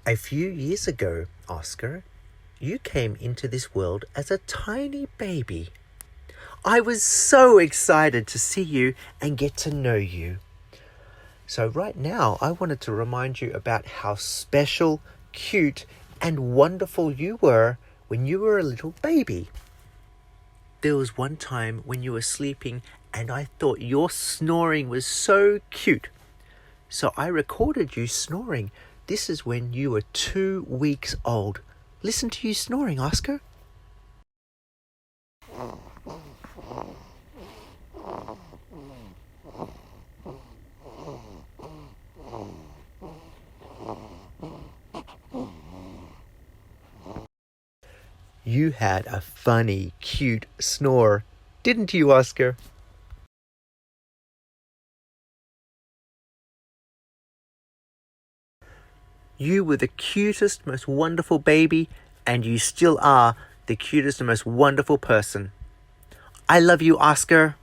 A few years ago, Oscar, you came into this world as a tiny baby. I was so excited to see you and get to know you. So right now, I wanted to remind you about how special, cute, and wonderful you were when you were a little baby. There was one time when you were sleeping and I thought your snoring was so cute. So I recorded you snoring. This is when you were 2 weeks old. Listen to you snoring, Oscar. You had a funny, cute snore, didn't you, Oscar? You were the cutest, most wonderful baby, and you still are the cutest and most wonderful person. I love you, Oscar.